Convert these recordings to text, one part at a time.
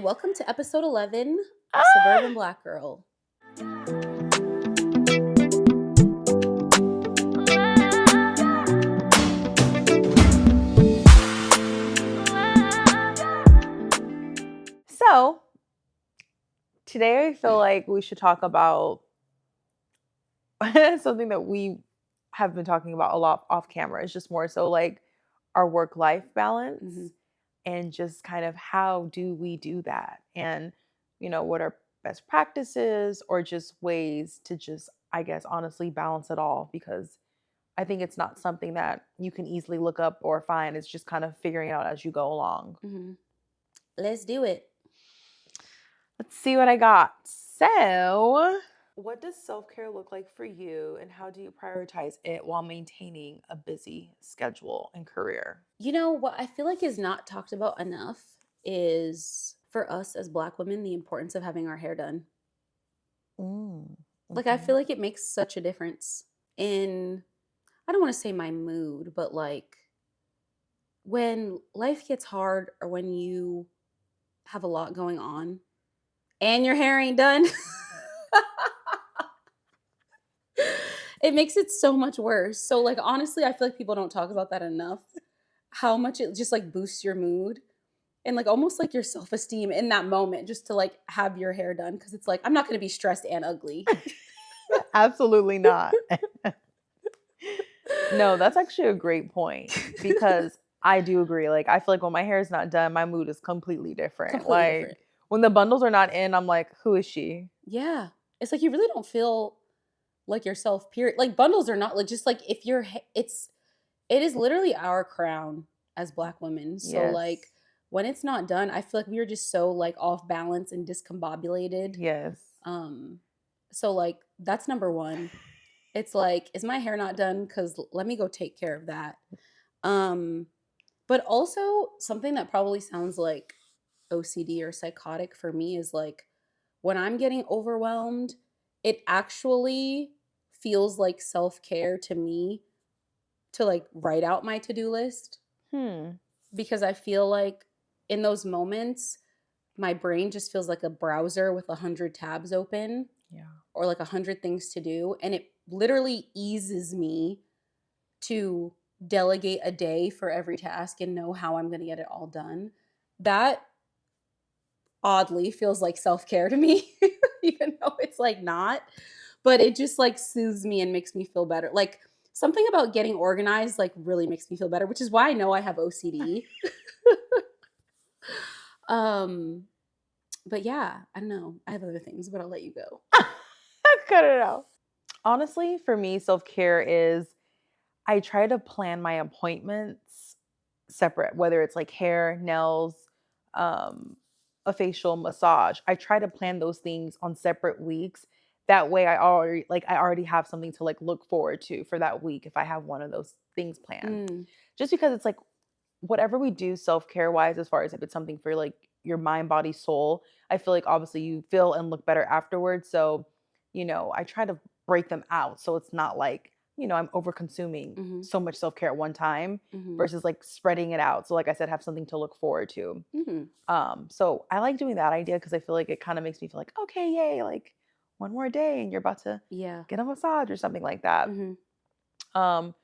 Welcome to episode 11 of Ah! Suburban Black Girl. So, today I feel like we should talk about something that we have been talking about a lot off camera. It's just more so like our work-life balance Mhm. and just kind of how do we do that? And, what are best practices or just ways to just, I guess, honestly balance it all because I think it's not something that you can easily look up or find. It's just kind of figuring it out as you go along. Mhm. Let's do it. Let's see what I got. So, what does self-care look like for you and how do you prioritize it while maintaining a busy schedule and career? You know what I feel like is not talked about enough is for us as Black women, the importance of having our hair done. Mm, Like, I feel mhm. like it makes such a difference in, I don't want to say my mood, but like when life gets hard or when you have a lot going on and your hair ain't done. It makes it so much worse. So like honestly, I feel like people don't talk about that enough. How much it just like boosts your mood and like almost like your self-esteem in that moment just to like have your hair done because it's like I'm not going to be stressed and ugly. Absolutely not. No, that's actually a great point because I do agree. Like, I feel like when my hair is not done, my mood is completely different. Completely different. Like, when the bundles are not in, I'm like, who is she? Yeah. It's like you really don't feel like yourself period. Like bundles are not like just like if you're it is literally our crown as Black women. So Yes. like when it's not done, I feel like we are just so like off balance and discombobulated. Yes. So like that's number one. It's like, is my hair not done? Because let me go take care of that. Um, but also something that probably sounds like OCD or psychotic for me is like when I'm getting overwhelmed, it actually feels like self-care to me to like write out my to-do list Hmm. because I feel like in those moments, my brain just feels like a browser with 100 tabs open Yeah. or like 100 things to do. And it literally eases me to delegate a day for every task and know how I'm going to get it all done. That oddly feels like self-care to me, even though it's like not, but it just like soothes me and makes me feel better. Like something about getting organized like really makes me feel better, which is why I know I have OCD. um but yeah, I don't know. I have other things, but I'll let you go. Cut it out. Honestly, for me, self-care is I try to plan my appointments separate, whether it's like hair, nails, um, a facial massage. I try to plan those things on separate weeks. That way I already have something to like look forward to for that week if I have one of those things planned. Mm, Just because it's like whatever we do self-care wise, as far as if it's something for like your mind, body, soul, I feel like obviously you feel and look better afterwards. So, I try to break them out so it's not like, I'm over consuming mhm, so much self-care at one time mhm, versus like spreading it out. So like I said, have something to look forward to. mhm. So I like doing that idea because I feel like it kind of makes me feel like, okay, yay, like one more day and you're about to Yeah. get a massage or something like that. Mhm. Um,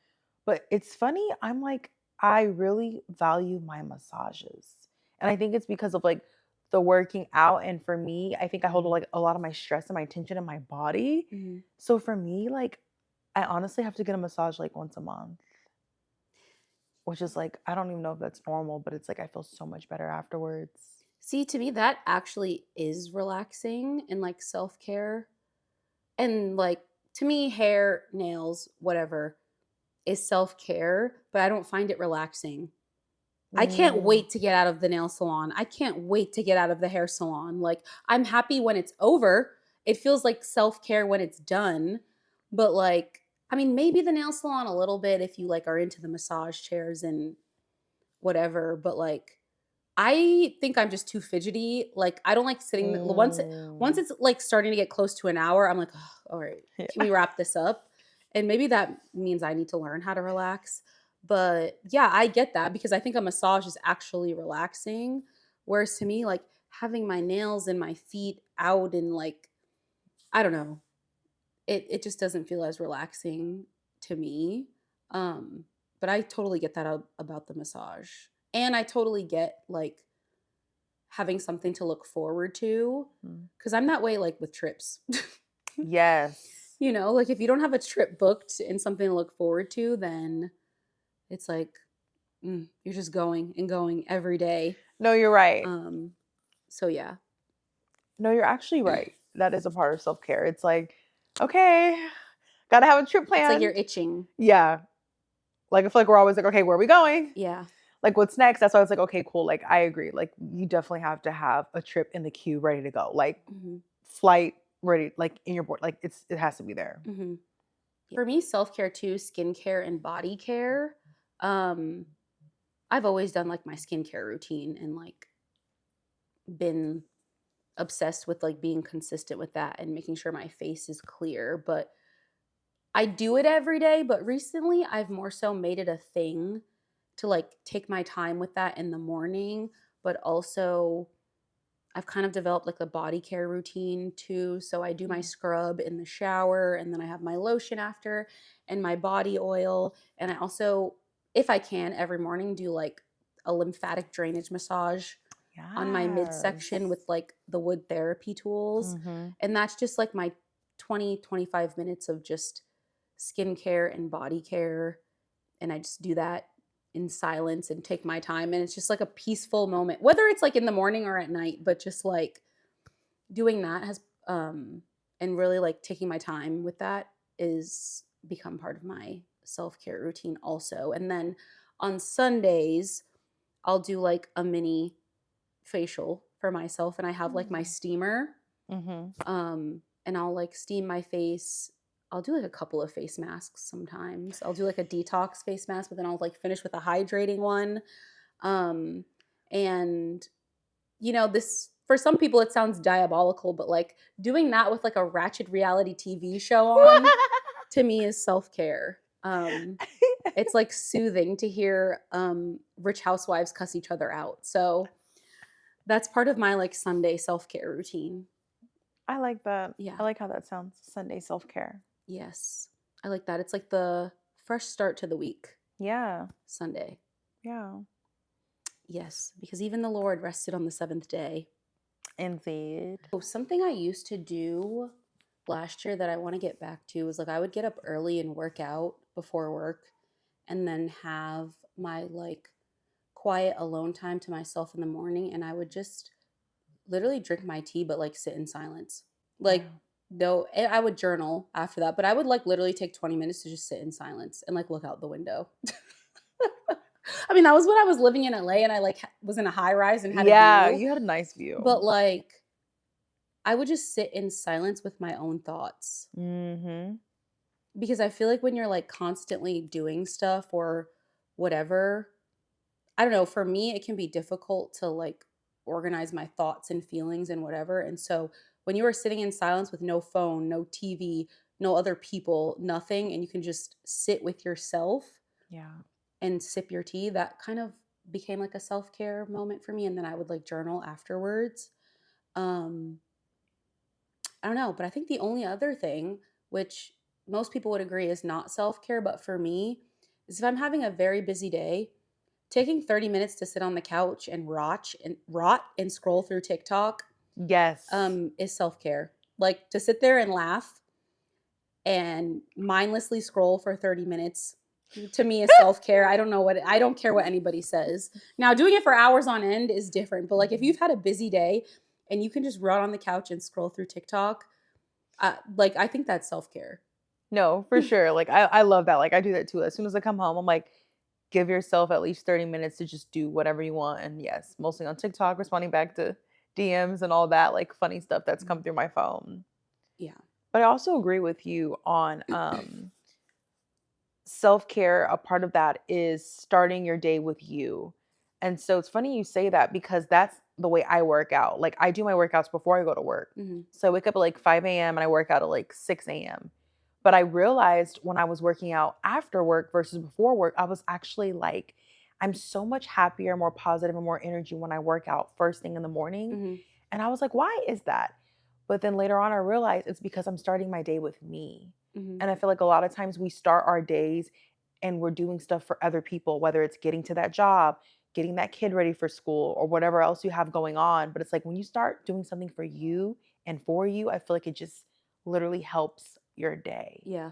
but it's funny, I'm like, I really value my massages. And I think it's because of like the working out. And for me, I think I hold like a lot of my stress and my tension in my body. Mhm. So for me, like, I honestly have to get a massage like once a month, which is like, I don't even know if that's normal, but it's like I feel so much better afterwards. See, to me, that actually is relaxing and like self care. And like to me, hair, nails, whatever is self care, but I don't find it relaxing. I can't Mm, wait to get out of the nail salon. I can't wait to get out of the hair salon. Like, I'm happy when it's over. It feels like self care when it's done. But like, I mean, maybe the nail salon a little bit if you like are into the massage chairs and whatever. But like, I think I'm just too fidgety. Like I don't like sitting once mm. it's like starting to get close to an hour, I'm like, "Ugh, all right, can we wrap this up?" And maybe that means I need to learn how to relax. But yeah, I get that because I think a massage is actually relaxing. Whereas to me, like having my nails and my feet out and like, I don't know. It just doesn't feel as relaxing to me. Um, but I totally get that about the massage. And I totally get like having something to look forward to Mm. because I'm that way like with trips. Yes. You know, like if you don't have a trip booked and something to look forward to, then it's like you're just going and going every day. No, you're right. So yeah, No, you're actually right. That is a part of self-care. It's like, okay, gotta have a trip it's like you're planned. itching. Yeah. Like, I feel like we're always like, okay, where are we going? Yeah. Like, what's next? That's why I was like, okay, cool. Like, I agree. Like, you definitely have to have a trip in the queue ready to go. Like, hmm flight ready, like in your board. Like, it has to be there. hmm For me, self care too, skincare and body care. Um, I've always done like my skincare routine and like been obsessed with like being consistent with that and making sure my face is clear. But I do it every day. But recently, I've more so made it a thing to like take my time with that in the morning, but also I've kind of developed like a body care routine too. So I do my scrub in the shower and then I have my lotion after and my body oil. And I also, if I can, every morning do like a lymphatic drainage massage on my midsection Yes. with like the wood therapy tools. Mm-hmm. And that's just like my 20-25 minutes of just skincare and body care. And I just do that in silence and take my time. And it's just like a peaceful moment, whether it's like in the morning or at night, but just like doing that has, and really like taking my time with that is become part of my self care routine also. And then on Sundays, I'll do like a mini facial for myself and I have like my steamer Mm-hmm. and I'll like steam my face. I'll do like a couple of face masks sometimes. I'll do like a detox face mask, but then I'll like finish with a hydrating one. Um, and you know, this for some people it sounds diabolical, but like doing that with like a ratchet reality TV show on to me is self-care. It's like soothing to hear rich housewives cuss each other out. So that's part of my like Sunday self-care routine. I like that. Yeah. I like how that sounds. Sunday self-care. Yes. I like that. It's like the fresh start to the week, Yeah. Sunday. Yeah. Yes, because even the Lord rested on the seventh day. Indeed. Oh, something I used to do last year that I want to get back to is like I would get up early and work out before work and then have my like quiet alone time to myself in the morning and I would just literally drink my tea but like sit in silence. Like Yeah. no, and I would journal after that, but I would like literally take 20 minutes to just sit in silence and like look out the window. I mean, that was when I was living in LA and I like was in a high rise and had a Yeah, view, you had a nice view. but like I would just sit in silence with my own thoughts Mm-hmm. because I feel like when you're like constantly doing stuff or whatever, I don't know, for me it can be difficult to like organize my thoughts and feelings and whatever. And so when you are sitting in silence with no phone, no TV, no other people, nothing, and you can just sit with yourself Yeah. and sip your tea, that kind of became like a self-care moment for me. And then I would like journal afterwards. Um, I don't know, but I think the only other thing, which most people would agree is not self-care, but for me, is if I'm having a very busy day, taking 30 minutes to sit on the couch and rot and scroll through TikTok Yes. is self-care. Like to sit there and laugh and mindlessly scroll for 30 minutes to me is self-care. I don't care what anybody says. Now doing it for hours on end is different, but like if you've had a busy day and you can just rot on the couch and scroll through TikTok, like I think that's self-care. No, for sure. Like I love that. Like I do that too. As soon as I come home, I'm like, give yourself at least 30 minutes to just do whatever you want. And yes, mostly on TikTok, responding back to DMs and all that like funny stuff that's come through my phone. Yeah. But I also agree with you on self-care. A part of that is starting your day with you. And so it's funny you say that because that's the way I work out. Like I do my workouts before I go to work. Mm-hmm. So I wake up at like 5 a.m. and I work out at like 6 a.m. But I realized when I was working out after work versus before work, I was actually like, I'm so much happier, more positive, and more energy when I work out first thing in the morning. Mhm. And I was like, why is that? But then later on, I realized it's because I'm starting my day with me. Mhm. And I feel like a lot of times we start our days and we're doing stuff for other people, whether it's getting to that job, getting that kid ready for school, or whatever else you have going on. But it's like when you start doing something for you and for you, I feel like it just literally helps your day. Yeah.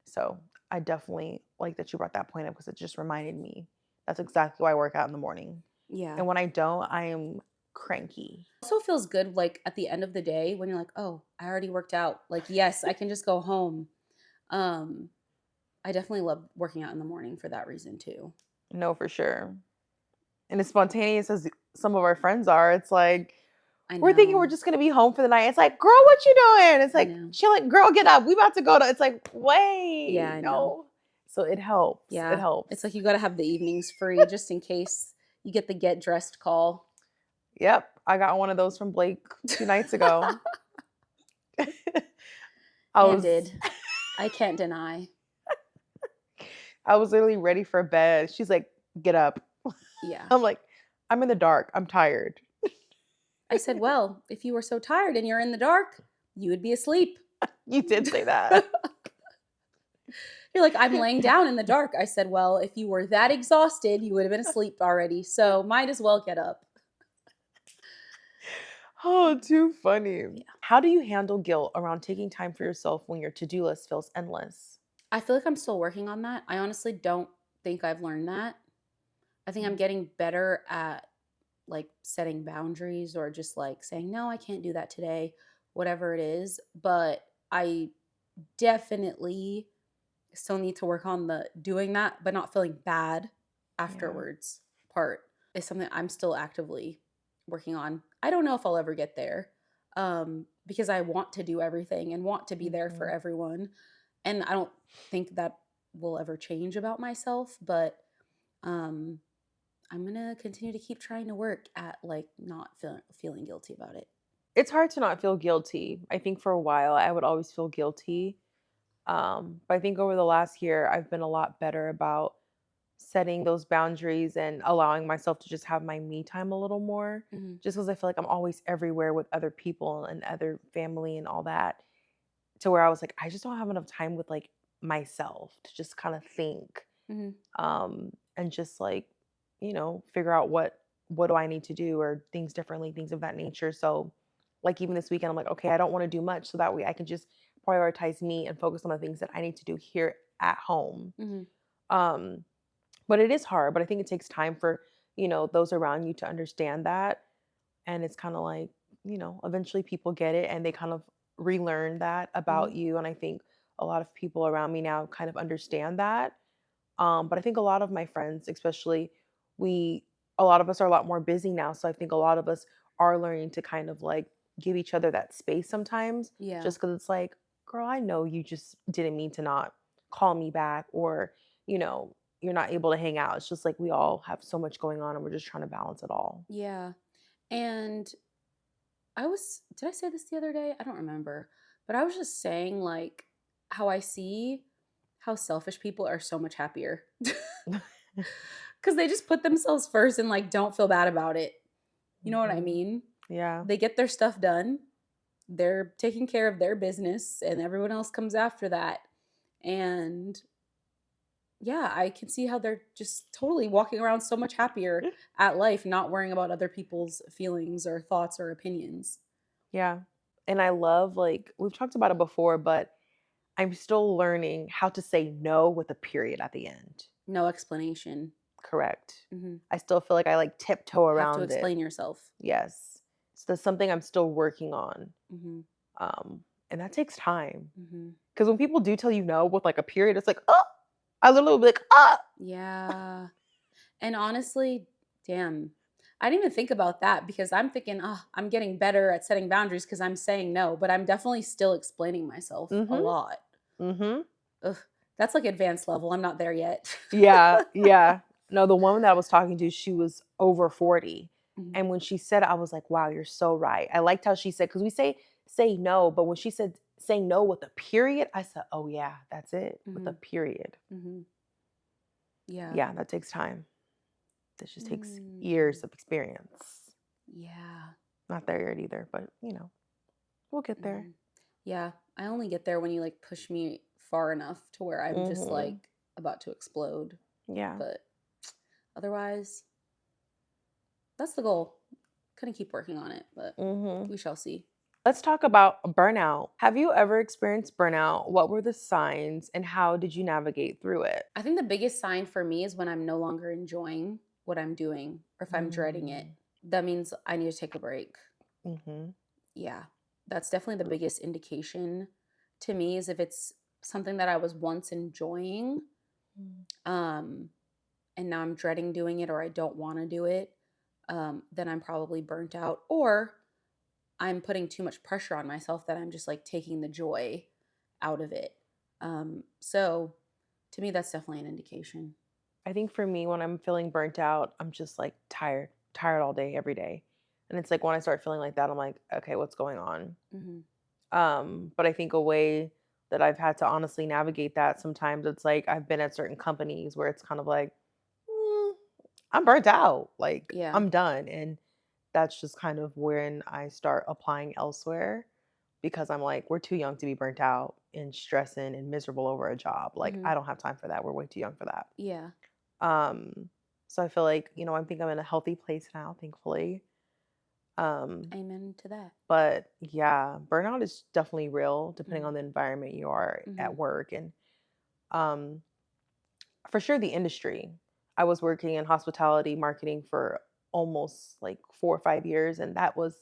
So I definitely like that you brought that point up because it just reminded me that's exactly why I work out in the morning. Yeah. And when I don't, I am cranky. Also feels good like at the end of the day when you're like, "Oh, I already worked out." Like, yes, I can just go home. Um I definitely love working out in the morning for that reason too. No, for sure. And as spontaneous as some of our friends are, it's like, I we're thinking we're know. just gonna be home for the night. It's like, girl, what you doing? It's I like, know. chilling. Girl, get up. We about to go to. It's like, Yeah, wait, I know. no. So it helps. It Yeah. It's helps. like you got to have the evenings free just in case you get the get dressed call. Yep, I got one of those from Blake 2 nights ago. I was, Handed. I can't deny. I was literally ready for bed. She's like, get up. Yeah. I'm like, I'm in the dark. I'm tired. I said, "Well, if you were so tired and you're in the dark, you would be asleep." You did say that. You're like, "I'm laying down in the dark." I said, "Well, if you were that exhausted, you would have been asleep already. So might as well get up." Oh, too funny. Yeah. How do you handle guilt around taking time for yourself when your to-do list feels endless? I feel like I'm still working on that. I honestly don't think I've learned that. I think I'm getting better at like setting boundaries or just like saying, "No, I can't do that today," whatever it is. But I definitely still need to work on the doing that, but not feeling bad Yeah. afterwards part is something I'm still actively working on. I don't know if I'll ever get there because I want to do everything and want to be there for Mhm. everyone. And I don't think that will ever change about myself, but um, I'm going to continue to keep trying to work at like not feeling guilty about it. It's hard to not feel guilty. I think for a while I would always feel guilty. But I think over the last year I've been a lot better about setting those boundaries and allowing myself to just have my me time a little more. Hmm. Just because I feel like I'm always everywhere with other people and other family and all that, to where I was like, I just don't have enough time with like myself to just kind of think, Hmm. and just like, figure out what do I need to do or things differently, things of that nature. So like even this weekend, I'm like, okay, I don't want to do much so that way I can just prioritize me and focus on the things that I need to do here at home. Hmm. Um, but it is hard, but I think it takes time for, those around you to understand that. And it's kind of like, eventually people get it and they kind of relearn that about Hmm. you. And I think a lot of people around me now kind of understand that. But I think a lot of my friends, especially, we, a lot of us are a lot more busy now. So I think a lot of us are learning to kind of like give each other that space sometimes, Yeah. just because it's like, girl, I know you just didn't mean to not call me back, or, you're not able to hang out. It's just like we all have so much going on and we're just trying to balance it all. Yeah. And did I say this the other day? I don't remember. But I was just saying, like, how I see how selfish people are so much happier. Because they just put themselves first and, like, don't feel bad about it. You know what I Mhm. mean? Yeah. They get their stuff done, they're taking care of their business, and everyone else comes after that. And yeah, I can see how they're just totally walking around so much happier at life, not worrying about other people's feelings or thoughts or opinions. Yeah. And I love, like, we've talked about it before, but I'm still learning how to say no with a period at the end. No explanation. Correct. Hmm. I still feel like I like tiptoe Have to around it. explain yourself. Yes. So that's something I'm still working on. Mhm, And that takes time. mhm. Because when people do tell you no with like a period, it's like, oh, I literally be like, ah. Yeah, and honestly, damn, I didn't even think about that because I'm thinking, "Oh, I'm getting better at setting boundaries because 'cause I'm saying no," but I'm definitely still explaining myself a Mm-hmm. lot. Mm-hmm. Ugh, that's like advanced level, I'm not there yet. Yeah. Yeah. No, the woman that I was talking to, she was over 40. Mhm, And when she said it, I was like, wow, you're so right. I liked how she said, because we say no, but when she said say no with a period, I said, oh yeah, that's it. With a mhm, period. mhm. Yeah, Yeah, that takes time. It just takes Mm. years of experience. Yeah. Not there yet either, but we'll get there. Mm. Yeah. I only get there when you like push me far enough to where I'm just Mm-hmm. like about to explode. Yeah. But otherwise, that's the goal. Gonna keep working on it, but Mm-hmm. we shall see. Let's talk about burnout. Have you ever experienced burnout? What were the signs and how did you navigate through it? I think the biggest sign for me is when I'm no longer enjoying what I'm doing or if I'm dreading it. That means I need to take a break. Mm-hmm. Yeah. That's definitely the biggest indication to me is if it's something that I was once enjoying, um, and now I'm dreading doing it or I don't want to do it, then I'm probably burnt out. Or I'm putting too much pressure on myself that I'm just like taking the joy out of it. So to me, that's definitely an indication. I think for me, when I'm feeling burnt out, I'm just like tired all day, every day. And it's like when I start feeling like that, I'm like, okay, what's going on? Mm-hmm. But I think a way that I've had to honestly navigate that sometimes it's like I've been at certain companies where it's kind of like, "Mm, I'm burnt out. Like Yeah. I'm done. And that's just kind of when I start applying elsewhere because I'm like, we're too young to be burnt out and stressing and miserable over a job. Like Mm-hmm. I don't have time for that. We're way too young for that. Yeah. Um, so I feel like, I think I'm in a healthy place now, thankfully. Amen to that. But yeah, burnout is definitely real depending Mm-hmm. on the environment you are Mm-hmm. at work. And um, for sure, the industry. I was working in hospitality marketing for almost like 4 or 5 years, and that was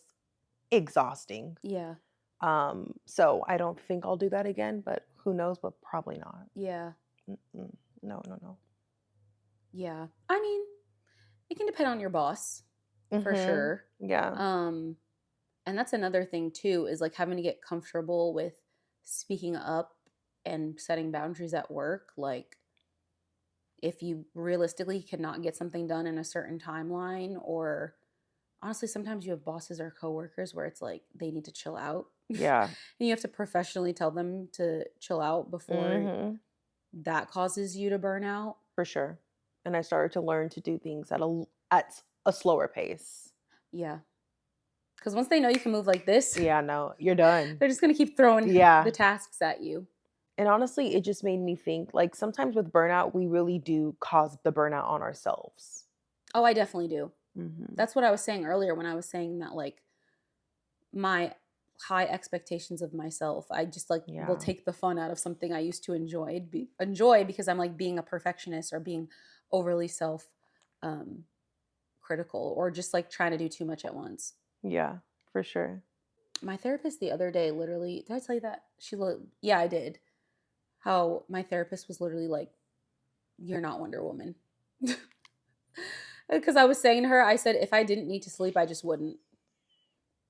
exhausting. Yeah. So I don't think I'll do that again, but who knows, but probably not. Yeah. Mm-mm. No, no, no. Yeah. I mean, it can depend on your boss for Mm-hmm. sure. Yeah. Um, and that's another thing too, is like having to get comfortable with speaking up and setting boundaries at work. Like if you realistically cannot get something done in a certain timeline, or honestly, sometimes you have bosses or coworkers where it's like they need to chill out. Yeah. And you have to professionally tell them to chill out before Mm-hmm. that causes you to burn out. For sure. And I started to learn to do things at a slower pace. Yeah. Because once they know you can move like this, Yeah, no, you're done. they're just going to keep throwing the Yeah. tasks at you. And honestly, it just made me think like sometimes with burnout, we really do cause the burnout on ourselves. Oh, I definitely do. Mm-hmm. That's what I was saying earlier when I was saying that, like, my high expectations of myself, I just like will Yeah. take the fun out of something I used to enjoy because I'm like being a perfectionist or being overly self um, critical or just like trying to do too much at once. Yeah, for sure. My therapist the other day, literally, did I tell you that? Yeah, I did. How my therapist was literally like, "You're not Wonder Woman." Because I was saying to her, I said, if I didn't need to sleep, I just wouldn't.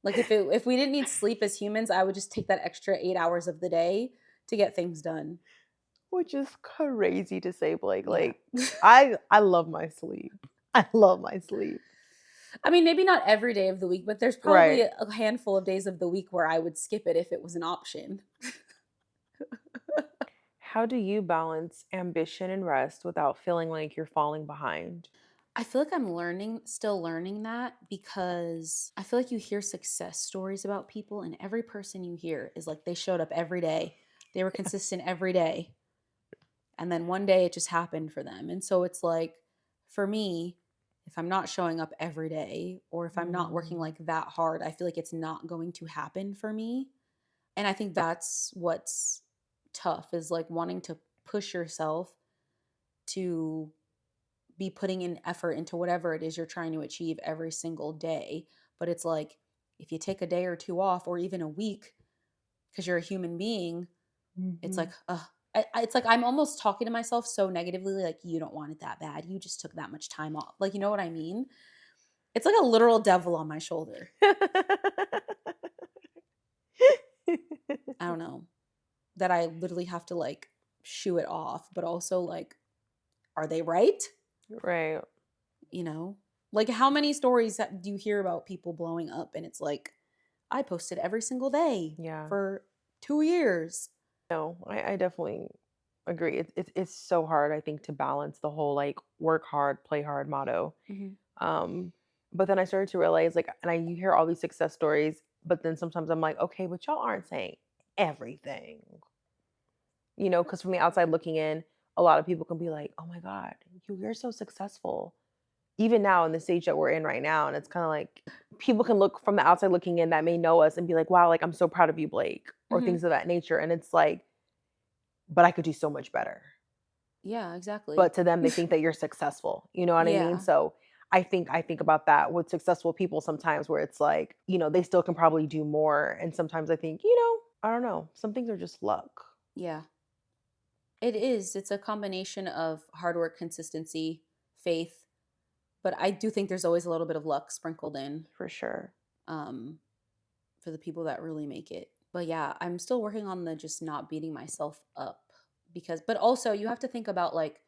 Like if we didn't need sleep as humans, I would just take that extra 8 hours of the day to get things done. Which is crazy to say, Blake. Yeah. Like I love my sleep. I love my sleep. I mean, maybe not every day of the week, but there's probably Right. a handful of days of the week where I would skip it if it was an option. How do you balance ambition and rest without feeling like you're falling behind? I feel like I'm still learning that because I feel like you hear success stories about people, and every person you hear is like they showed up every day, they were consistent every day, and then one day it just happened for them. And so it's like, for me, if I'm not showing up every day or if I'm not working like that hard, I feel like it's not going to happen for me. And I think that's what's tough, is like wanting to push yourself to be putting in effort into whatever it is you're trying to achieve every single day. But it's like, if you take a day or two off or even a week because you're a human being, it's Mm-hmm. like, it's like I'm almost talking to myself so negatively, like, you don't want it that bad. You just took that much time off. Like, you know what I mean? It's like a literal devil on my shoulder. I don't know. That I literally have to like shoo it off, but also like, are they right? Right. You know? Like, how many stories do you hear about people blowing up and it's like, I posted every single day Yeah. for 2 years. No, I definitely Agree. It's so hard, I think, to balance the whole like work hard, play hard motto. Mhm. Um, but then I started to realize like, and you hear all these success stories, but then sometimes I'm like, okay, but y'all aren't saying everything, because from the outside looking in, a lot of people can be like, oh my God, you're so successful. Even now in the stage that we're in right now. And it's kind of like people can look from the outside looking in that may know us and be like, wow, like I'm so proud of you, Blake, or Mhm. things of that nature. And it's like, but I could do so much better. Yeah, exactly. But to them, they think that you're successful. You know what I mean? Yeah. So I think about that with successful people sometimes where it's like, they still can probably do more. And sometimes I think, I don't know, some things are just luck. Yeah. It is. It's a combination of hard work, consistency, faith, but I do think there's always a little bit of luck sprinkled in, For sure. um, for the people that really make it. But yeah, I'm still working on the just not beating myself up but also you have to think about like,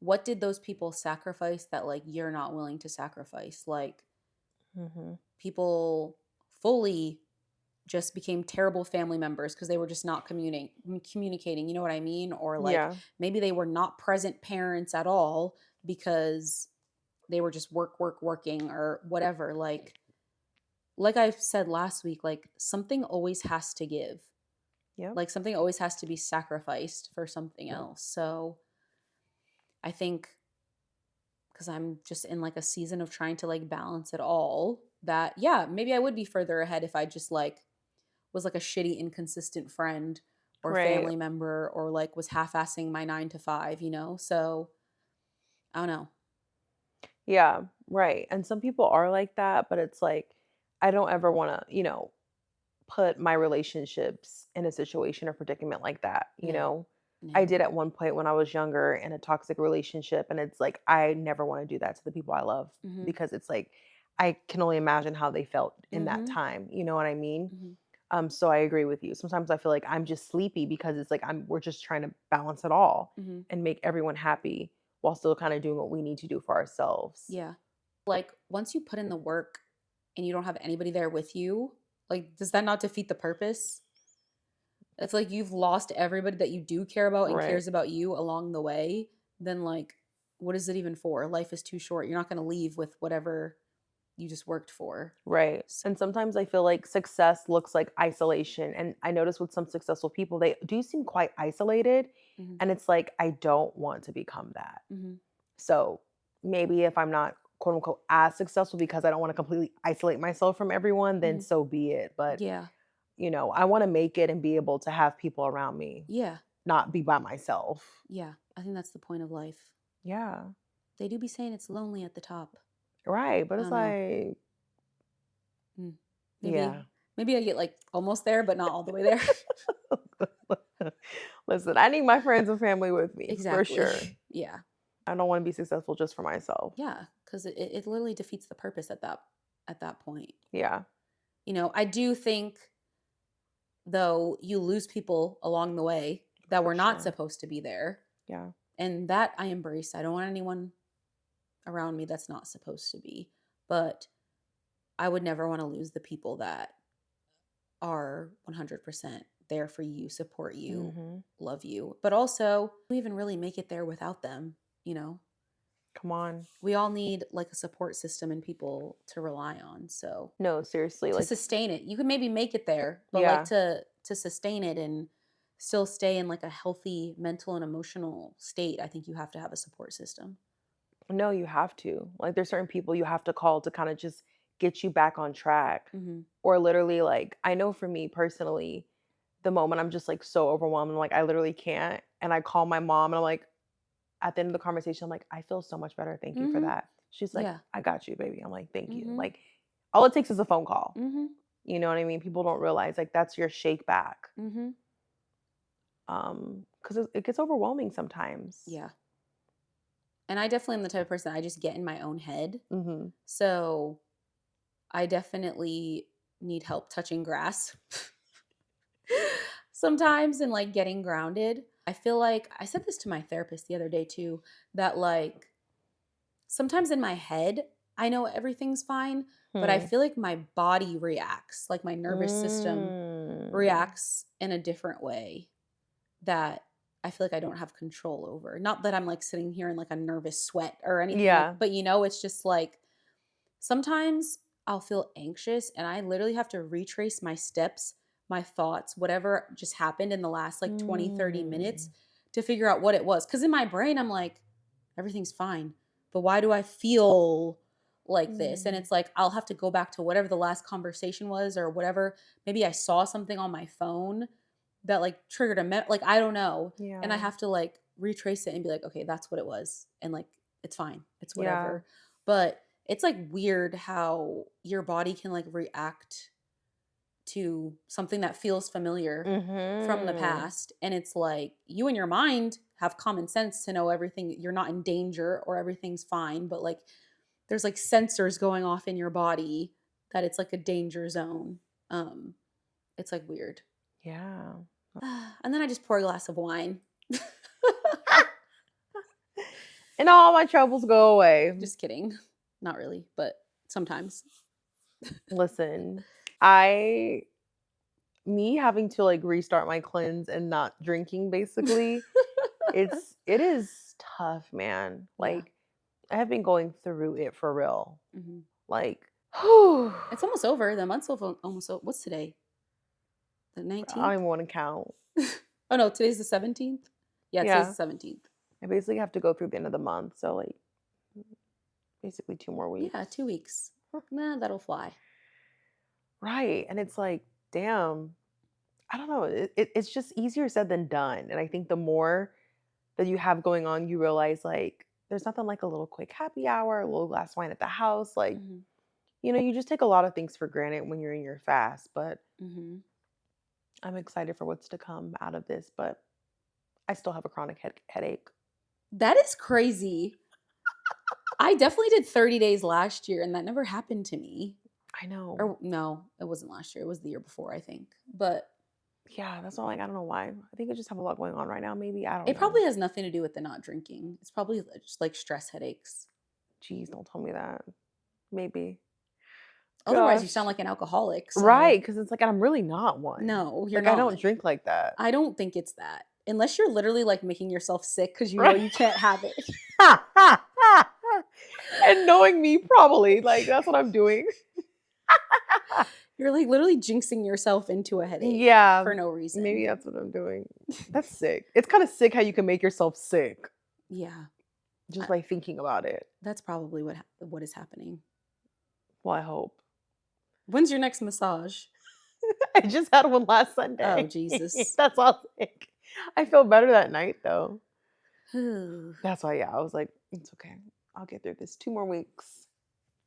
what did those people sacrifice that like you're not willing to sacrifice? Like, Hmm. people fully just became terrible family members because they were just not communicating, you know what I mean? Or like Yeah. maybe they were not present parents at all because they were just working or whatever. Like I said last week, like something always has to give. Yep. Like something always has to be sacrificed for something else. So I think because I'm just in like a season of trying to like balance it all, that yeah, maybe I would be further ahead if I just like was like a shitty inconsistent friend or Right. family member, or like was half-assing my 9 to 5, so I don't know. Yeah. Right. And some people are like that, but it's like, I don't ever want to, put my relationships in a situation or predicament like that, No, I no. did at one point when I was younger in a toxic relationship, and it's like I never want to do that to the people I love Mm-hmm. because it's like I can only imagine how they felt in that Mm-hmm. time, you know what I mean? Mm-hmm. So I agree with you. Sometimes I feel like I'm just sleepy because it's like we're just trying to balance it all Mm-hmm. and make everyone happy while still kind of doing what we need to do for ourselves. Yeah. Like once you put in the work and you don't have anybody there with you, like does that not defeat the purpose? It's like you've lost everybody that you do care about and Right. cares about you along the way. Then like, what is it even for? Life is too short. You're not going to leave with whatever you just worked for. Right. So, And sometimes I feel like success looks like isolation. And I notice with some successful people, they do seem quite isolated. mhm, And it's like, I don't want to become that. mhm, So maybe if I'm not quote unquote as successful because I don't want to completely isolate myself from everyone, then mhm. so be it. But, Yeah. I want to make it and be able to have people around me, Yeah. not be by myself. Yeah. I think that's the point of life. Yeah. They do be saying it's lonely at the top. Right. But I it's don't know. like, Mm. yeah. Maybe I get like almost there, but not all the way there. Listen, I need my friends and family with me for sure. Exactly. Yeah. I don't want to be successful just for myself. Yeah. Because it literally defeats the purpose at that point. Yeah, I do think though you lose people along the way that for were not sure. supposed to be there. Yeah, And that I embrace. I don't want anyone around me that's not supposed to be. But I would never want to lose the people that are 100% there for you, support you, mhm. love you. But also, we even really make it there without them. Come on. We all need like a support system and people to rely on. So, No, seriously, to like, sustain it, you can maybe make it there, but like yeah. to sustain it and still stay in like a healthy mental and emotional state, I think you have to have a support system. No, you have to. Like, there's certain people you have to call to kinda just get you back on track. Mhm. Or literally, like, I know for me personally, the moment I'm just, like, so overwhelmed, I'm like, I literally can't, and I call my mom, and I'm like at the end of the conversation, I'm like, "I feel so much better, thank you for Mhm. that." She's like, Yeah. "I got you, baby." I'm like, "Thank you." Mhm. Like, all it takes is a phone call. Mhm. You know what I mean? People don't realize, like, that's your shake back. Mhm. Because it gets overwhelming sometimes. Yeah. And I definitely am the type of person, I just get in my own head. Mhm. So I definitely need help touching grass sometimes and like getting grounded. I feel like I said this to my therapist the other day too, that like sometimes in my head, I know everything's fine, but I Hmm. feel like my body reacts, like my nervous system Mm. reacts in a different way that I feel like I don't have control over. Not that I'm like sitting here in like a nervous sweat or anything like, Yeah. but it's just like sometimes I'll feel anxious and I literally have to retrace my steps, my thoughts, whatever just happened in the last like 20, 30 Mm. minutes to figure out what it was. Cause in my brain, I'm like, everything's fine. But why do I feel like this? And Mm. it's like, I'll have to go back to whatever the last conversation was or whatever. Maybe I saw something on my phone that like triggered like, I don't know. And I Yeah. have to like retrace it and be like, okay, that's what it was. And like, it's fine. It's Yeah. whatever. But it's like weird how your body can like react to something that feels familiar from the Mm-hmm. past. And it's like you and your mind have common sense to know everything, you're not in danger or everything's fine. But like there's like sensors going off in your body that it's like a danger zone. Um, it's like weird. Yeah. And then I just pour a glass of wine. And all my troubles go away. Just kidding. Not really, but sometimes. Listen, me having to like restart my cleanse and not drinking basically, it is tough, man. Yeah. Like I have been going through it for real. Mhm. Like, whew, It's almost over. The month's almost over. What's today? The I don't 19th? even want to count. Oh no, today's the 17th. Yeah, today's Yeah. the 17th. I basically have to go through the end of the month. So like basically 2 more weeks. Yeah, 2 weeks. Nah, that'll fly. Right. And it's like, damn, I don't know. It's just easier said than done. And I think the more that you have going on, you realize like there's nothing like a little quick happy hour, a little glass of wine at the house. Like, Mhm. you just take a lot of things for granted when you're in your fast. But Mhm. I'm excited for what's to come out of this. But I still have a chronic headache. That is crazy. I definitely did 30 days last year and that never happened to me. I know. Or no, it wasn't last year. It was the year before, I think. But Yeah, that's all. Like, I don't know why. I think I just have a lot going on right now. Maybe I don't it know. probably has nothing to do with the not drinking. It's probably just like stress headaches. Jeez, don't tell me that. Maybe. Otherwise, you Gosh. sound like an alcoholic. So Right, because it's like I'm really not one. no, you're Like I not. don't drink like that. I don't think it's that. Unless you're literally like making yourself sick because you know Right. you can't have it. And knowing me, probably like that's what I'm doing. You're like literally jinxing yourself into a headache Yeah, for no reason. maybe that's what I'm doing. That's sick. It's kind of sick how you can make yourself sick Yeah, just I- by thinking about it. that's probably what is happening. Well, I hope. When's your next massage? I just had one last Oh Sunday. Jesus. That's all sick. I feel better that night though. Do That's why, yeah, I was like, it's okay. I'll get through this 2 more weeks.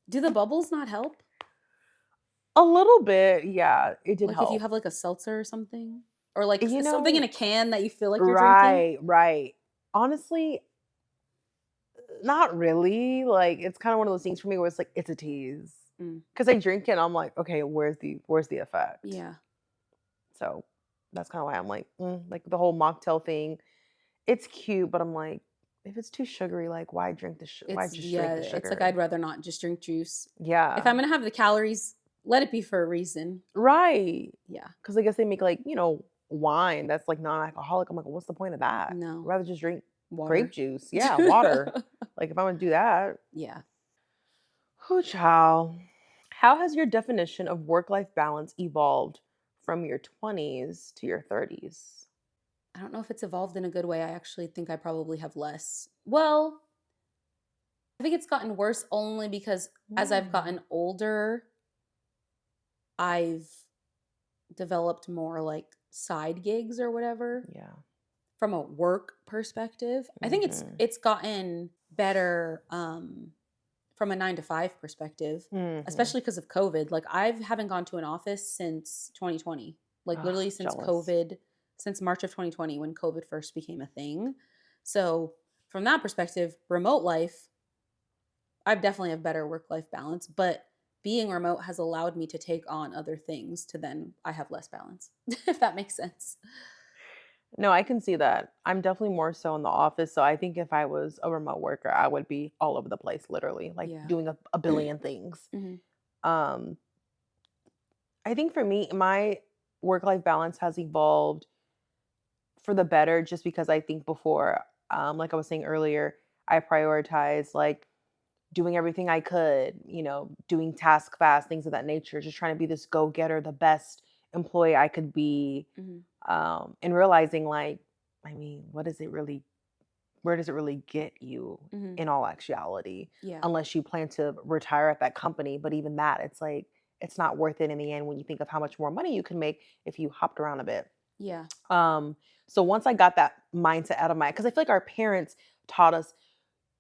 the bubbles not help? A little bit, yeah, it did Like if you help. have like a seltzer or something, or like You something in know, a can that you feel like you're drinking. right. Honestly, not really. Like it's kind of one of those things for me where it's like it's a tease. Mm, Because I drink it, and I'm like, okay, where's the effect? yeah. So that's kind of why I'm like, like the whole mocktail thing. It's cute, but I'm like, if it's too sugary, like why drink the why It's just drink the it's like sugar? I'd rather not just drink juice. If Yeah, I'm gonna have the calories, let it be for a reason. right. Yeah. Because I guess they make like wine that's like non-alcoholic. I'm like, well, what's the point of that? I'd No. rather just drink grape Water. juice. Yeah, water. Like if I'm gonna do that. Yeah. Whoo, child. How has your definition of work-life balance evolved from your 20s to your 30s? I don't know if it's evolved in a good way. I actually think I probably have less. Well, I think it's gotten worse only because as I've Mm. gotten older, I've developed more like side gigs or whatever Yeah. from a work perspective. I think Mhm. it's gotten better from a 9 to 5 perspective, Mhm. especially because of COVID. Like I haven't gone to an office since 2020. Like Ugh, literally since jealous. COVID, since March of 2020 when COVID first became a thing. So, from that perspective, remote life, I definitely have better work-life balance, but being remote has allowed me to take on other things to then I have less balance, if that makes sense. No, I can see that. I'm definitely more so in the office. So I think if I was a remote worker, I would be all over the place, literally, like Yeah. doing a billion things. Mhm. Um, I think for me, my work life balance has evolved for the better, just because I think before, like I was saying earlier, I prioritize like doing everything I could, doing task fast, things of that nature, just trying to be this go getter, the best employee I could be, Mhm. and realizing like, I mean, where does it really get you Mhm. in all actuality, Yeah. unless you plan to retire at that company. But even that, it's like, it's not worth it in the end when you think of how much more money you can make if you hopped around a bit. Yeah. Um, so once I got that mindset out of my, because I feel like our parents taught us,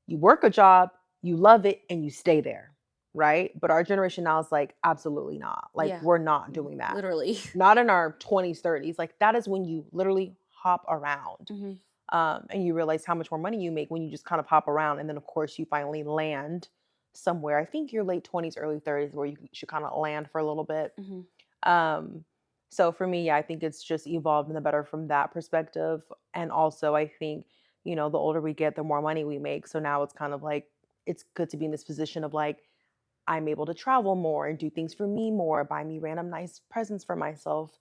you work a job, you love it, and you stay there, right? But our generation now is like, absolutely not. Like, Yeah. we're not doing that. Literally. Not in our 20s, 30s. Like, that is when you literally hop around. Mhm. And you realize how much more money you make when you just kind of hop around. And then, of course, you finally land somewhere. I think your late 20s, early 30s, where you should kind of land for a little bit. Mhm. Um, so for me, yeah, I think it's just evolved in the better from that perspective. And also, I think, the older we get, the more money we make. So now it's kind of like, it's good to be in this position of like, I'm able to travel more and do things for me more, buy me random nice presents for myself,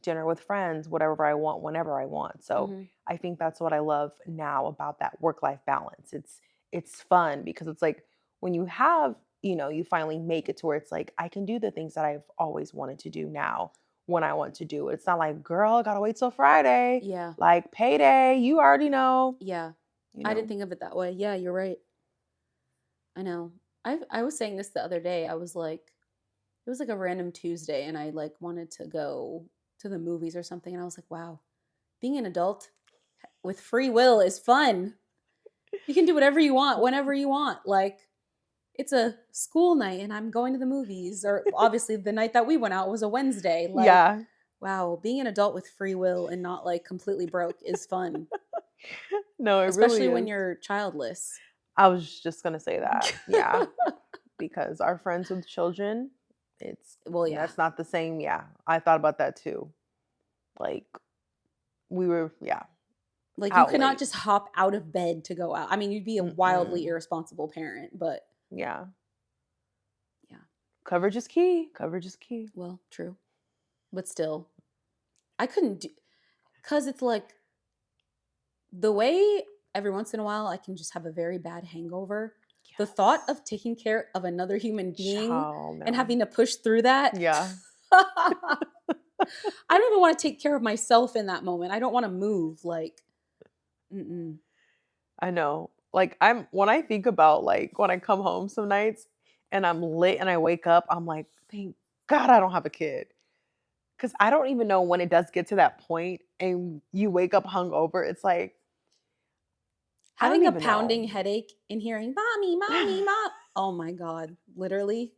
dinner with friends, whatever I want, whenever I want. So Mhm. I think that's what I love now about that work-life balance. It's fun because it's like when you have, you finally make it to where it's like I can do the things that I've always wanted to do now when I want to do it. It's not like, girl, I gotta wait till Friday, Yeah. like payday, you already know, Yeah. you I didn't know. think of it that way. Yeah, you're right. I know. I was saying this the other day. I was like, it was like a random Tuesday, and I like wanted to go to the movies or something, and I was like, wow, being an adult with free will is fun. You can do whatever you want whenever you want. Like, it's a school night and I'm going to the movies. Or obviously the night that we went out was a Wednesday. Like, Yeah. wow, being an adult with free will and not like completely broke is fun, No, it really especially when is. you're childless. I was just gonna say that. Yeah. Because our friends with children, it's Well, yeah. that's not the same. Yeah. I thought about that too. Like we were, yeah, Like, you out could not late. just hop out of bed to go out. I mean, you'd be a wildly Mm-mm. irresponsible parent, but Yeah. yeah, Coverage is key. Coverage is key. well, true. But still, I couldn't do, because it's like the way every once in a while I can just have a very bad hangover. The thought Yes. of taking care of another human being Child, and no. having to push through that. Yeah. I don't even want to take care of myself in that moment. I don't want to move. Like, mm-mm. I know. Like when I think about like when I come home some nights and I'm lit and I wake up, I'm like, thank God I don't have a kid. Cause I don't even know when it does get to that point and you wake up hungover. It's like, I don't Having a even know. pounding headache and hearing, mommy, mommy, mom. Oh my God. Literally,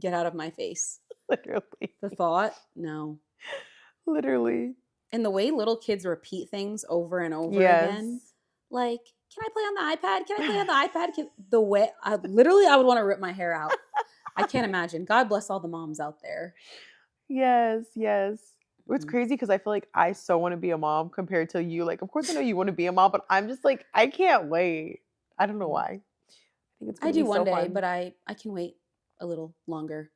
get out of my face. Literally. The thought, no. Literally. And the way little kids repeat things over and over again, Yes. like, can I play on the iPad? Can I play on the iPad? The way I would want to rip my hair out. I can't imagine. God bless all the moms out there. Yes, yes. It's Mm. crazy because I feel like I so want to be a mom compared to you. Like, of course, I know you want to be a mom, but I'm just like, I can't wait. I don't know Mm. why. I think it's I going to do be one so day, fun. but I can wait a little longer.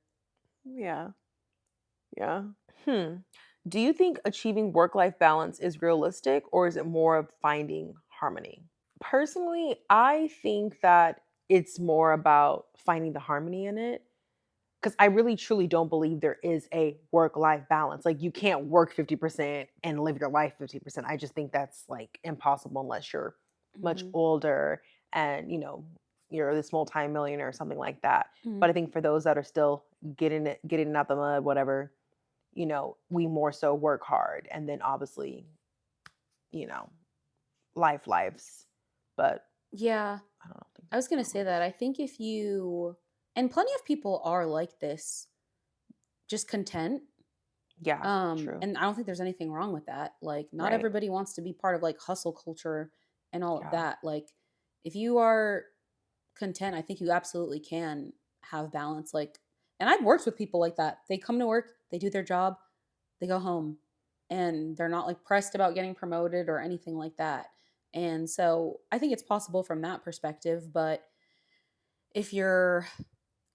Yeah, yeah. Hmm. Do you think achieving work life balance is realistic or is it more of finding harmony? Personally, I think that it's more about finding the harmony in it. Because I really truly don't believe there is a work life balance. Like you can't work 50% and live your life 50%. I just think that's like impossible unless you're much Hmm. older and you're this multi-millionaire or something like that. Hmm. But I think for those that are still getting it out the mud, whatever, we more so work hard and then obviously, you know, lives. But Yeah, I don't think I was that's gonna say that. balanced. I think if you, and plenty of people are like this, just content. Yeah, true. And I don't think there's anything wrong with that. Like, not Right. everybody wants to be part of like hustle culture and all of Yeah. that. Like, if you are content, I think you absolutely can have balance. Like, and I've worked with people like that. They come to work, they do their job, they go home, and they're not like pressed about getting promoted or anything like that. And so I think it's possible from that perspective. But if you're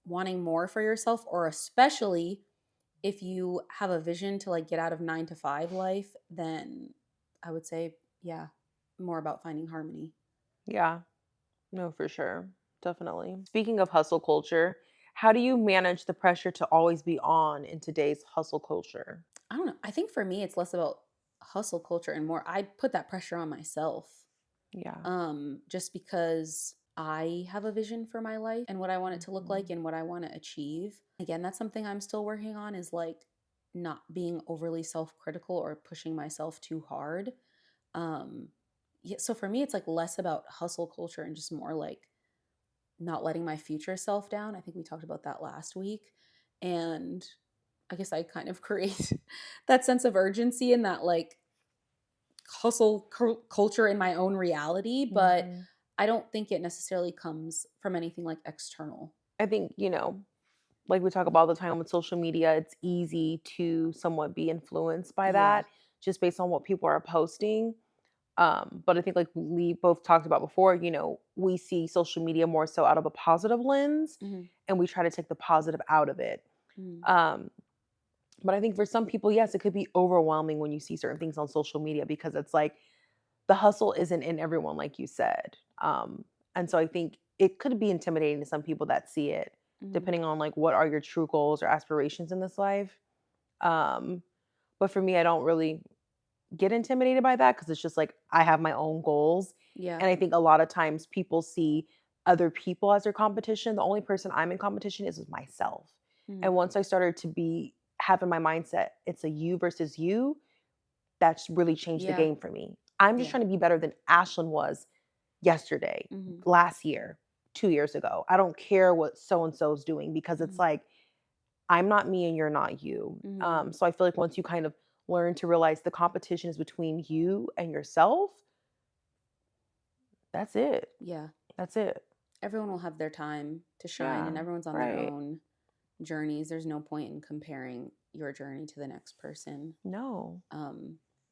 wanting more for yourself, or especially if you have a vision to like get out of 9 to 5 life, then I would say, yeah, more about finding harmony. Yeah. No, for sure. Definitely. Speaking of hustle culture, how do you manage the pressure to always be on in today's hustle culture? I don't know. I think for me, it's less about hustle culture and more, I put that pressure on myself. Yeah. Just because I have a vision for my life and what I want it to look like Mhm. and what I want to achieve. Again, that's something I'm still working on, is like not being overly self-critical or pushing myself too hard. Um, yeah, so for me, it's like less about hustle culture and just more like not letting my future self down. I think we talked about that last week. And I guess I kind of create that sense of urgency and that like culture in my own reality, but Mhm. I don't think it necessarily comes from anything like external. I think, like we talk about all the time with social media, it's easy to somewhat be influenced by Yeah. that just based on what people are posting. But I think, like we both talked about before, we see social media more so out of a positive lens Mhm. and we try to take the positive out of it. Mhm. Um, but I think for some people, yes, it could be overwhelming when you see certain things on social media because it's like the hustle isn't in everyone, like you said. And so I think it could be intimidating to some people that see it, Mhm. depending on like what are your true goals or aspirations in this life. Um, but for me, I don't really get intimidated by that because it's just like I have my own goals. Yeah. And I think a lot of times people see other people as their competition. The only person I'm in competition is with myself. Mhm. And once I started to be having my mindset, it's a you versus you, that's really changed the Yeah. game for me. I'm just Yeah. trying to be better than Ashlyn was yesterday, Mhm. last year, 2 years ago. I don't care what so and so's doing because it's Mhm. like I'm not me and you're not you. Mhm. So I feel like once you kind of learn to realize the competition is between you and yourself, that's it. Yeah. That's it. Everyone will have their time to shine and Yeah. everyone's on their Right. own journeys. There's no point in comparing your journey to the next person. No.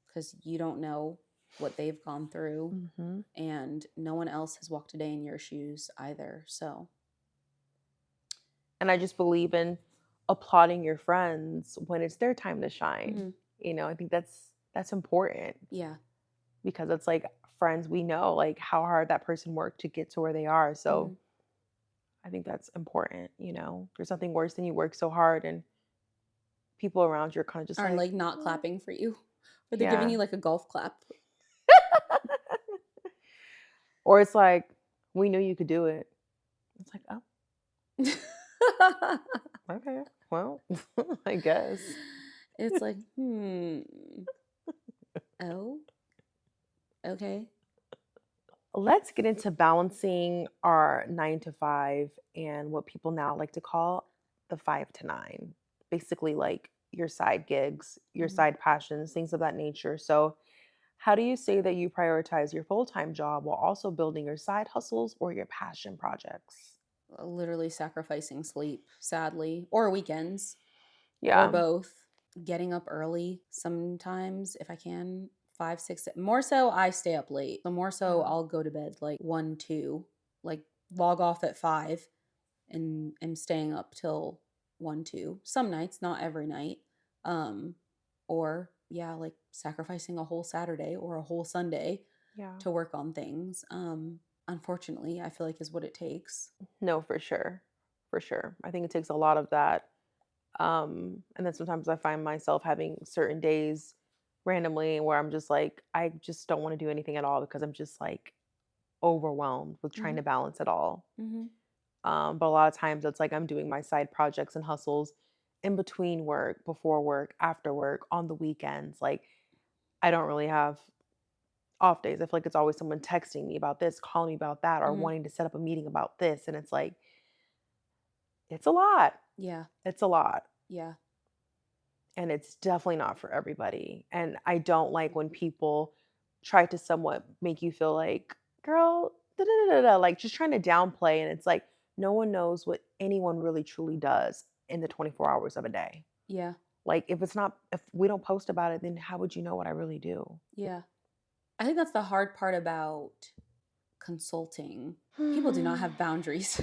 Because you don't know what they've gone through, Hmm. and no one else has walked a day in your shoes either. So, And I just believe in applauding your friends when it's their time to shine. mhm. I think that's important Yeah. because it's like friends, we know like how hard that person worked to get to where they are. So Mhm. I think that's important. There's nothing worse than you work so hard and people around you are kind of just Are like, like not clapping for you, or they're giving yeah. you like a golf clap. Or it's like, we knew you could do it. It's like, oh, okay. Well, I guess. It's like, oh, okay. Let's get into balancing our 9 to 5 and what people now like to call the 5 to 9. Basically, like your side gigs, your Mhm. side passions, things of that nature. So, how do you say that you prioritize your full time job while also building your side hustles or your passion projects? Literally sacrificing sleep, sadly, or weekends, or Yeah. both. Getting up early sometimes if I can, 5, 6. More so, I stay up late. The more so, Yeah. I'll go to bed like 1, 2, like log off at 5 and am staying up till 1, 2. Some nights, not every night. Um, or yeah, like sacrificing a whole Saturday or a whole Sunday Yeah. to work on things. Unfortunately, I feel like is what it takes. No, for sure. For sure. I think it takes a lot of that. And then sometimes I find myself having certain days randomly where I'm just like, I just don't want to do anything at all because I'm just like overwhelmed with trying Mhm. to balance it all. Mhm. But a lot of times it's like I'm doing my side projects and hustles in between work, before work, after work, on the weekends. Like I don't really have off days. I feel like it's always someone texting me about this, calling me about that, or Mhm. wanting to set up a meeting about this. And it's like, it's a lot. Yeah. It's a lot. Yeah. And it's definitely not for everybody. And I don't like when people try to somewhat make you feel like, girl, da, da, da, da, da," like just trying to downplay. And it's like, no one knows what anyone really truly does in the 24 hours of a day. Yeah. Like, if we don't post about it, then how would you know what I really do? Yeah. I think that's the hard part about consulting. People do not have boundaries.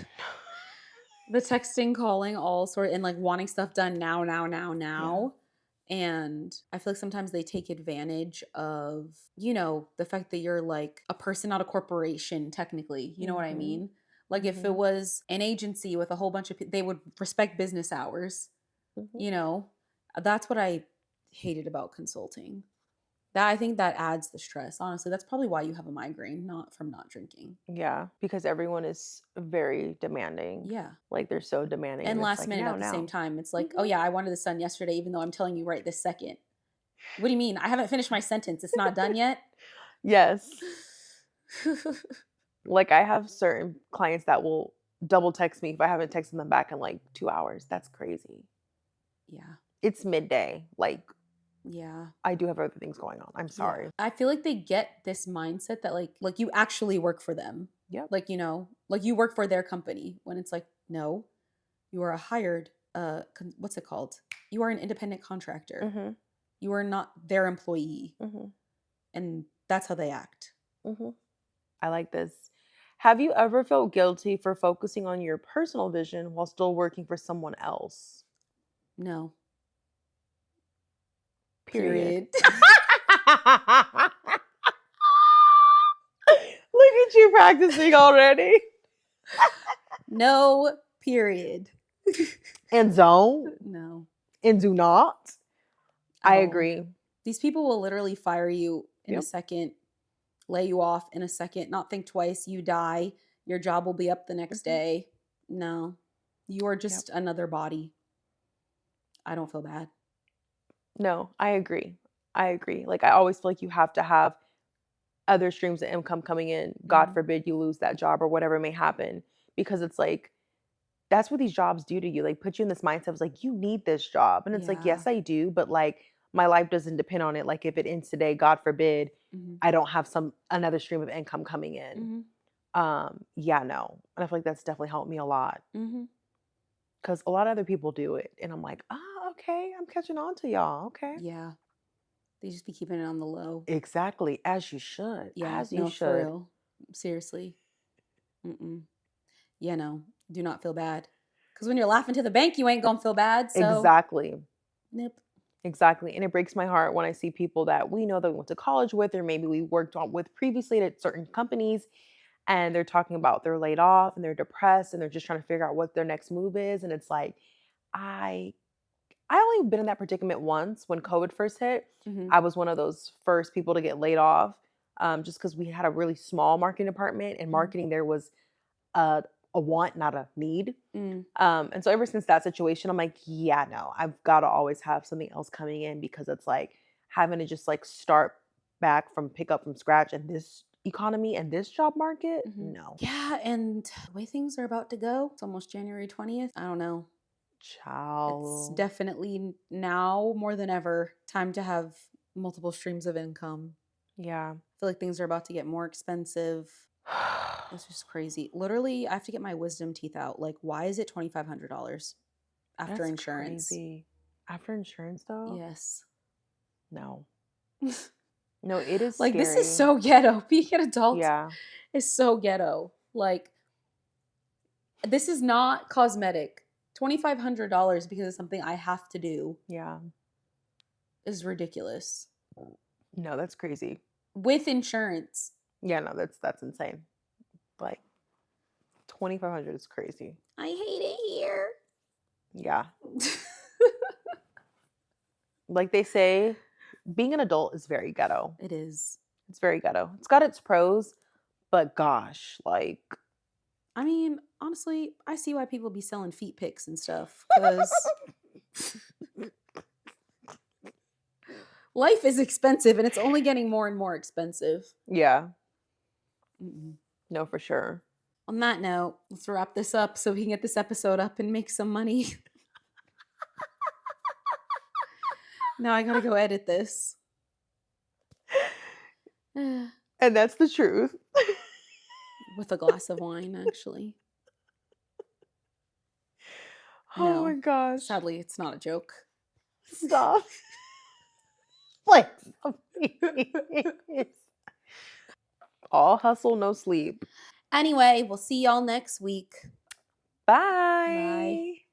The texting, calling, all sort, and like wanting stuff done now, now, now, Yeah. now. And I feel like sometimes they take advantage of, you know, the fact that you're like a person, not a corporation, technically. You know what I mean? Like if it was an agency with a whole bunch of people, they would respect business hours. You know, that's what I hated about consulting. That I think that adds the stress. Honestly, that's probably why you have a migraine, not from not drinking. Yeah, because everyone is very demanding. Yeah. Like they're so demanding. And it's last like, minute now, at the now. same time. It's like, oh yeah, I wanted this done yesterday, even though I'm telling you right this second. What do you mean? I haven't finished my sentence. It's not done yet? Yes. Like I have certain clients that will double text me if I haven't texted them back in like 2 hours. That's crazy. Yeah. It's midday. Like, yeah. I do have other things going on. I'm sorry. Yeah. I feel like they get this mindset that like you actually work for them. Yep. Like, you know, like you work for their company, when it's like, no, you are a hired what's it called? You are an independent contractor. You are not their employee. And that's how they act. I like this. Have you ever felt guilty for focusing on your personal vision while still working for someone else? No. Period. Look at you practicing already. No, period. And don't. No. And do not. I agree. These people will literally fire you in a second, lay you off in a second, not think twice, you die, your job will be up the next day. No. You are just another body. I don't feel bad. No, I agree. Like I always feel like you have to have other streams of income coming in. God forbid you lose that job or whatever may happen, because it's like that's what these jobs do to you. Like put you in this mindset of like, you need this job. And it's like, yes, I do, but like my life doesn't depend on it. Like if it ends today, God forbid, I don't have another stream of income coming in. Yeah, no. And I feel like that's definitely helped me a lot. Because a lot of other people do it. And I'm like, okay, I'm catching on to y'all. Okay. Yeah. They just be keeping it on the low. Exactly. As you should. Yeah, as you should. For real. Seriously. Yeah, no. Do not feel bad. Because when you're laughing to the bank, you ain't going to feel bad. So. Exactly. Nope. Exactly. And it breaks my heart when I see people that we know that we went to college with, or maybe we worked on with previously at certain companies, and they're talking about they're laid off and they're depressed and they're just trying to figure out what their next move is. And it's like, I only been in that predicament once when COVID first hit. I was one of those first people to get laid off, just because we had a really small marketing department, and marketing there was a want, not a need. And so ever since that situation, I'm like, yeah, no, I've got to always have something else coming in, because it's like having to just like start back pick up from scratch in this economy and this job market. No. Yeah. And the way things are about to go, it's almost January 20th. I don't know. Child. It's definitely now more than ever time to have multiple streams of income. Yeah. I feel like things are about to get more expensive. It's just crazy. Literally, I have to get my wisdom teeth out. Like, why is it $2,500 after That's insurance? Crazy. After insurance, though? Yes. No. No, it is like, scary. this is so ghetto. Being an adult is so ghetto. Like, this is not cosmetic. $2,500 because of something I have to do. Yeah. Is ridiculous. No, that's crazy. With insurance. Yeah, no, that's insane. Like, $2,500 is crazy. I hate it here. Yeah. Like they say, being an adult is very ghetto. It is. It's very ghetto. It's got its pros, but gosh, like. I mean, honestly, I see why people be selling feet pics and stuff, because life is expensive and it's only getting more and more expensive. Yeah. No, for sure. On that note, let's wrap this up so we can get this episode up and make some money. Now I gotta go edit this. And that's the truth. With a glass of wine, actually. Oh my gosh. Sadly, it's not a joke. Stop. Like, all hustle, no sleep. Anyway, we'll see y'all next week. Bye. Bye.